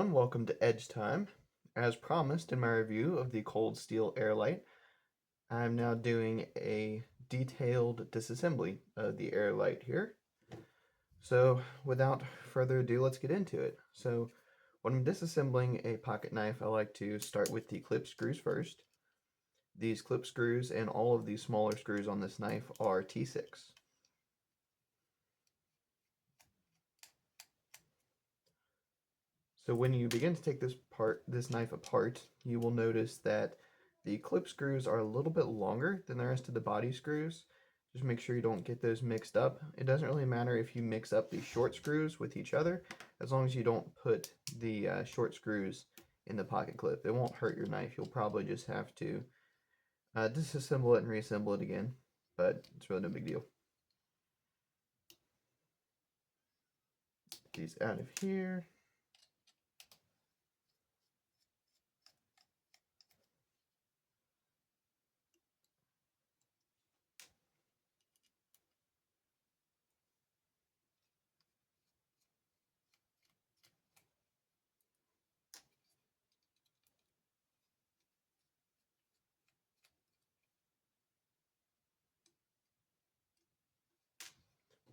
everyone, welcome to Edge Time. As promised in my review of the Cold Steel Airlight, I'm now doing a detailed disassembly of the Airlight here. So without further ado, let's get into it. So when I'm disassembling a pocket knife, I like to start with the clip screws first. These clip screws and all of these smaller screws on this knife are T6. So when you begin to take this knife apart, you will notice that the clip screws are a little bit longer than the rest of the body screws. Just make sure you don't get those mixed up. It doesn't really matter if you mix up the short screws with each other, as long as you don't put the short screws in the pocket clip. It won't hurt your knife. You'll probably just have to disassemble it and reassemble it again, but it's really no big deal. Get these out of here.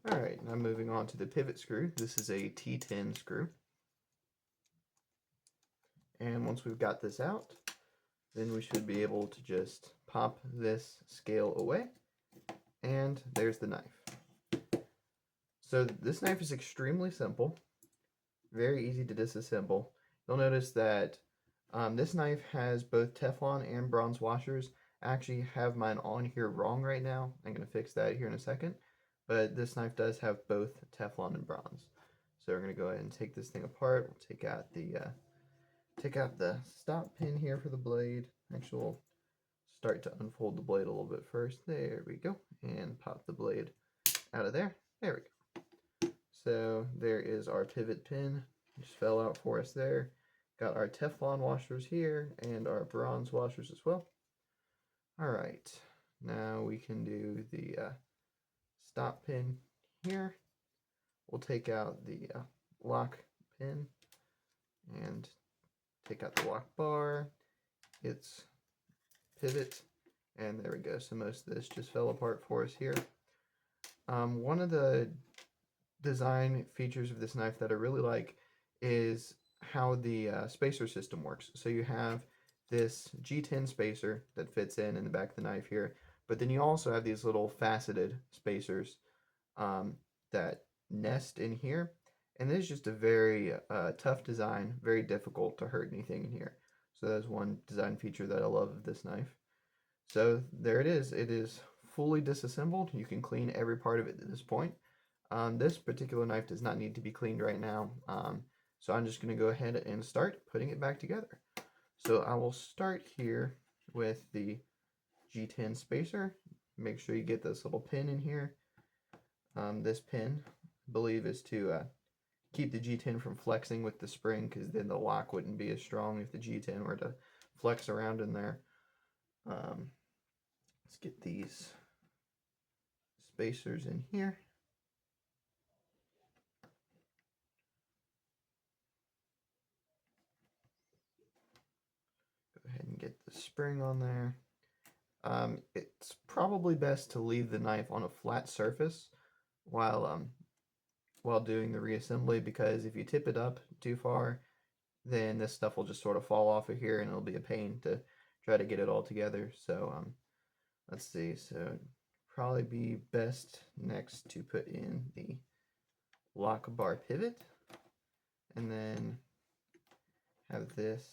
Alright, now moving on to the pivot screw. This is a T10 screw. And once we've got this out, then we should be able to just pop this scale away. And there's the knife. So this knife is extremely simple, very easy to disassemble. You'll notice that this knife has both Teflon and bronze washers. I actually have mine on here wrong right now. I'm going to fix that here in a second. But this knife does have both Teflon and bronze. So we're going to go ahead and take this thing apart. We'll take out the stop pin here for the blade. Actually, we'll start to unfold the blade a little bit first. There we go. And pop the blade out of there. There we go. So there is our pivot pin. Just fell out for us there. Got our Teflon washers here and our bronze washers as well. Alright, now we can do the stop pin here. We'll take out the lock pin and take out the lock bar, its pivot, and there we go. So most of this just fell apart for us here. One of the design features of this knife that I really like is how the spacer system works. So you have this G10 spacer that fits in the back of the knife here, but then you also have these little faceted spacers that nest in here. And this is just a very tough design, very difficult to hurt anything in here. So that's one design feature that I love of this knife. So there it is. It is fully disassembled. You can clean every part of it at this point. This particular knife does not need to be cleaned right now. So I'm just going to go ahead and start putting it back together. So I will start here with the G10 spacer. Make sure you get this little pin in here. This pin, I believe, is to keep the G10 from flexing with the spring, because then the lock wouldn't be as strong if the G10 were to flex around in there. Let's get these spacers in here. Go ahead and get the spring on there. It's probably best to leave the knife on a flat surface while doing the reassembly, because if you tip it up too far, then this stuff will just sort of fall off of here and it'll be a pain to try to get it all together. So let's see, so probably be best next to put in the lock bar pivot, and then have this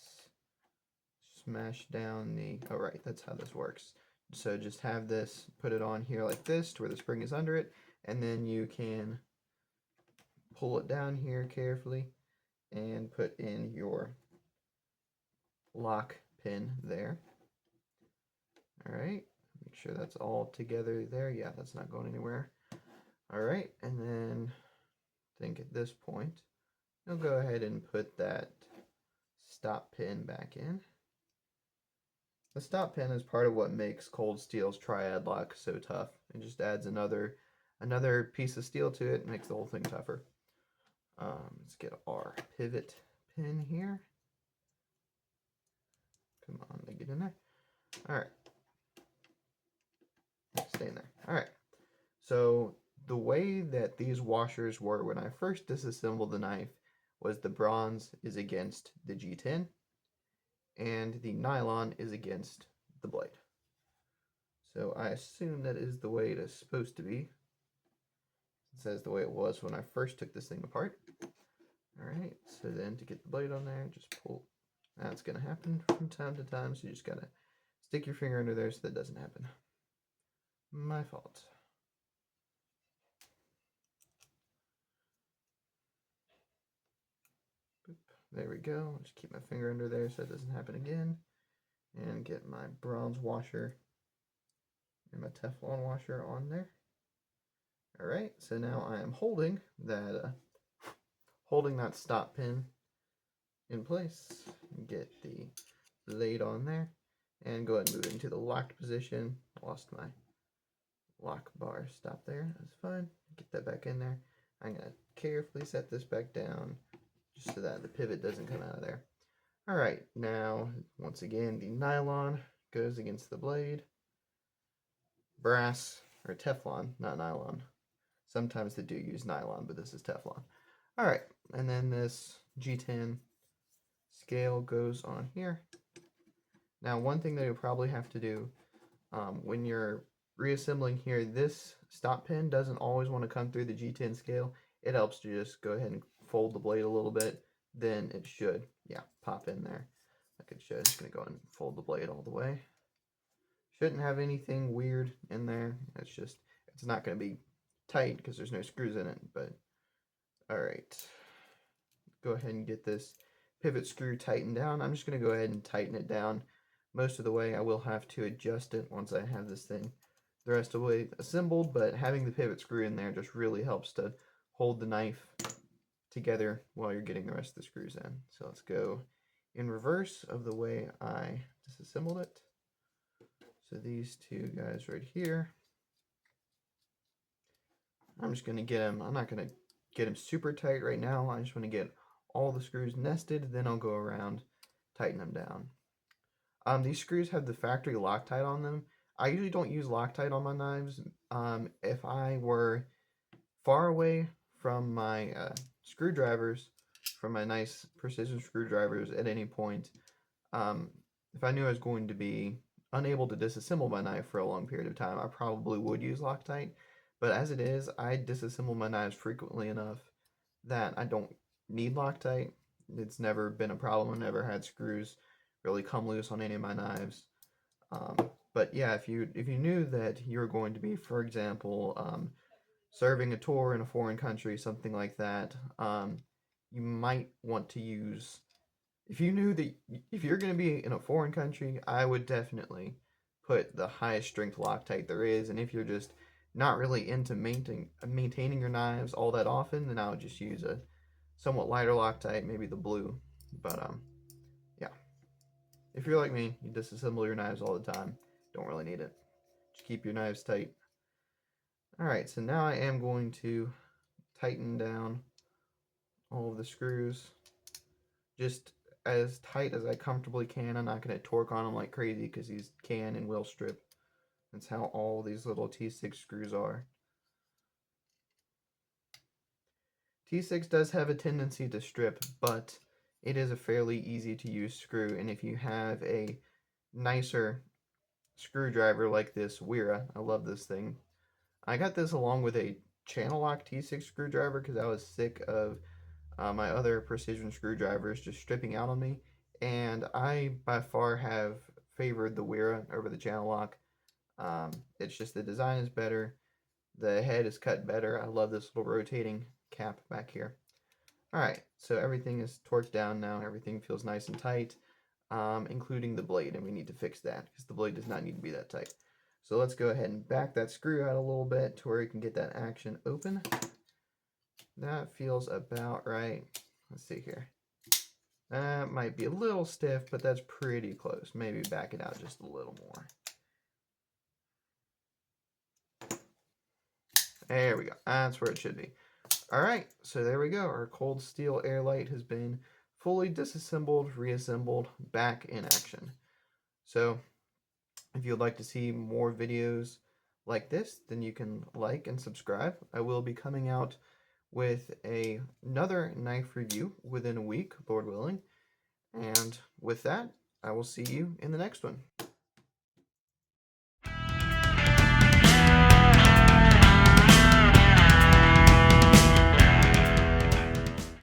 smash down the, oh right, that's how this works. So just have this, put it on here like this to where the spring is under it, and then you can pull it down here carefully and put in your lock pin there. Alright, make sure that's all together there. Yeah, that's not going anywhere. Alright, and then I think at this point, you'll go ahead and put that stop pin back in. The stop pin is part of what makes Cold Steel's triad lock so tough. It just adds another piece of steel to it and makes the whole thing tougher. Let's get our pivot pin here. Come on, they get in there. All right. Stay in there. All right. So the way that these washers were when I first disassembled the knife was the bronze is against the G10 and the nylon is against the blade. So I assume that is the way it is supposed to be. It says the way it was when I first took this thing apart. Alright, so then to get the blade on there, just pull. That's going to happen from time to time, so you just got to stick your finger under there so that doesn't happen. My fault. Boop. There we go. Just keep my finger under there so it doesn't happen again. And get my bronze washer and my Teflon washer on there. Alright, so now I am holding that stop pin in place. Get the blade on there and go ahead and move it into the locked position. Lost my lock bar stop there. That's fine. Get that back in there. I'm going to carefully set this back down just so that the pivot doesn't come out of there. Alright, now once again the nylon goes against the blade. Brass, or Teflon, not nylon. Sometimes they do use nylon, but this is Teflon. Alright, and then this G10 scale goes on here. Now one thing that you'll probably have to do when you're reassembling here, this stop pin doesn't always want to come through the G10 scale. It helps to just go ahead and fold the blade a little bit, then it should, yeah, pop in there like it should. Just going to go and fold the blade all the way. Shouldn't have anything weird in there. It's just, it's not going to be tight because there's no screws in it, but alright. Go ahead and get this pivot screw tightened down. I'm just going to go ahead and tighten it down most of the way. I will have to adjust it once I have this thing the rest of the way assembled, but having the pivot screw in there just really helps to hold the knife together while you're getting the rest of the screws in. So let's go in reverse of the way I disassembled it. So these two guys right here, I'm just going to get them, I'm not going to get them super tight right now. I just want to get all the screws nested, then I'll go around, tighten them down. These screws have the factory Loctite on them. I usually don't use Loctite on my knives. If I were far away from my screwdrivers, from my nice precision screwdrivers at any point, if I knew I was going to be unable to disassemble my knife for a long period of time, I probably would use Loctite. But as it is, I disassemble my knives frequently enough that I don't need Loctite. It's never been a problem. I've never had screws really come loose on any of my knives. But yeah, if you knew that you were going to be, for example, serving a tour in a foreign country, something like that, you might want to use. If you knew that if you're going to be in a foreign country, I would definitely put the highest strength Loctite there is. And if you're just not really into maintaining your knives all that often, then I would just use a somewhat lighter Loctite, maybe the blue. But yeah, if you're like me, you disassemble your knives all the time. Don't really need it. Just keep your knives tight. Alright, so now I am going to tighten down all of the screws just as tight as I comfortably can. I'm not going to torque on them like crazy because these can and will strip. That's how all these little T6 screws are. T6 does have a tendency to strip, but it is a fairly easy to use screw, and if you have a nicer screwdriver like this Wera, I love this thing. I got this along with a channel lock T6 screwdriver because I was sick of my other precision screwdrivers just stripping out on me, and I by far have favored the Wera over the channel lock. It's just the design is better, the head is cut better. I love this little rotating cap back here. Alright, so everything is torqued down now, everything feels nice and tight, including the blade, and we need to fix that because the blade does not need to be that tight. So let's go ahead and back that screw out a little bit to where you can get that action open. That feels about right. Let's see here. That might be a little stiff, but that's pretty close. Maybe back it out just a little more. There we go. That's where it should be. Alright, so there we go. Our cold steel Airlight has been fully disassembled, reassembled, back in action. So if you'd like to see more videos like this, then you can like and subscribe. I will be coming out with another knife review within a week, Lord willing. And with that, I will see you in the next one.